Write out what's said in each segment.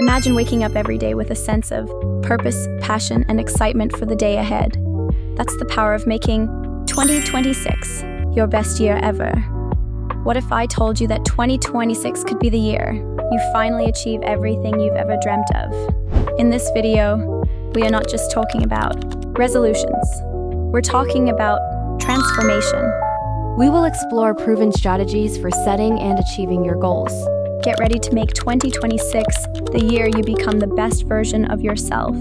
Imagine waking up every day with a sense of purpose, passion, and excitement for the day ahead. That's the power of making 2026 your best year ever. What if I told you that 2026 could be the year you finally achieve everything you've ever dreamt of? In this video, we are not just talking about resolutions. We're talking about transformation. We will explore proven strategies for setting and achieving your goals. Get ready to make 2026 the year you become the best version of yourself.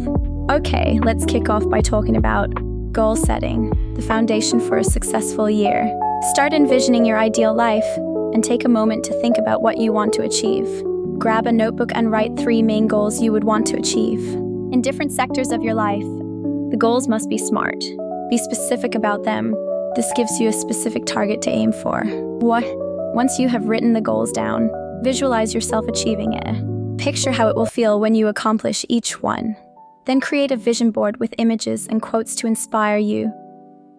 Okay, let's kick off by talking about goal setting, the foundation for a successful year. Start envisioning your ideal life and take a moment to think about what you want to achieve. Grab a notebook and write 3 main goals you would want to achieve. In different sectors of your life, the goals must be smart. Be specific about them. This gives you a specific target to aim for. Once you have written the goals down, visualize yourself achieving it. Picture how it will feel when you accomplish each one. Then create a vision board with images and quotes to inspire you.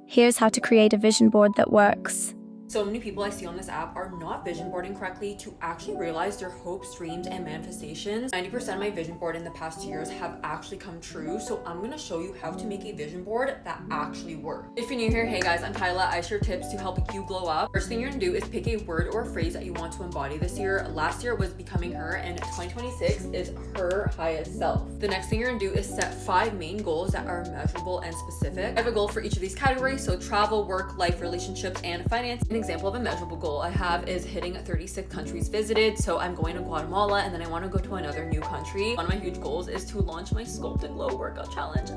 Here's how to create a vision board that works. So many people I see on this app are not vision boarding correctly to actually realize their hopes, dreams, and manifestations. 90% of my vision board in the past 2 years have actually come true. So I'm gonna show you how to make a vision board that actually works. If you're new here, hey guys, I'm Tyla. I share tips to help you glow up. First thing you're gonna do is pick a word or a phrase that you want to embody this year. Last year was becoming her, and 2026 is her highest self. The next thing you're gonna do is set 5 main goals that are measurable and specific. I have a goal for each of these categories, so travel, work, life, relationships, and finance. An example of a measurable goal I have is hitting 36 countries visited. So I'm going to Guatemala and then I want to go to another new country. One of my huge goals is to launch my Sculpt and Glow workout challenge.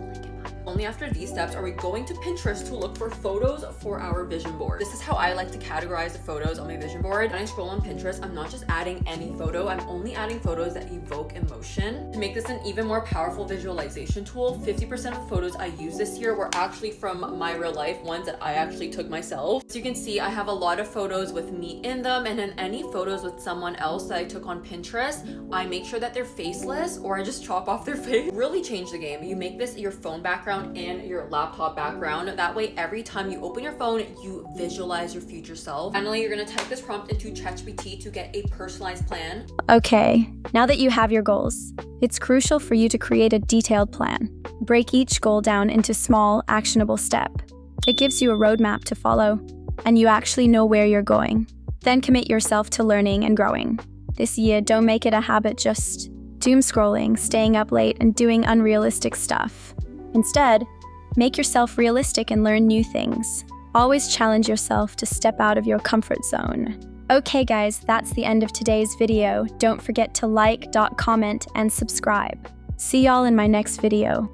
Only after these steps are we going to Pinterest to look for photos for our vision board. This is how I like to categorize the photos on my vision board. When I scroll on Pinterest, I'm not just adding any photo, I'm only adding photos that evoke emotion. To make this an even more powerful visualization tool, 50% of the photos I used this year were actually from my real life, ones that I actually took myself. So you can see I have a lot of photos with me in them, and then any photos with someone else that I took on Pinterest, I make sure that they're faceless or I just chop off their face. Really change the game. You make this your phone background and your laptop background. That way, every time you open your phone, you visualize your future self. Finally, you're gonna type this prompt into ChatGPT to get a personalized plan. Okay, now that you have your goals, it's crucial for you to create a detailed plan. Break each goal down into small, actionable steps. It gives you a roadmap to follow, and you actually know where you're going. Then commit yourself to learning and growing. This year, don't make it a habit just doom scrolling, staying up late, and doing unrealistic stuff. Instead, make yourself realistic and learn new things. Always challenge yourself to step out of your comfort zone. Okay guys, that's the end of today's video. Don't forget to like, comment, and subscribe. See y'all in my next video.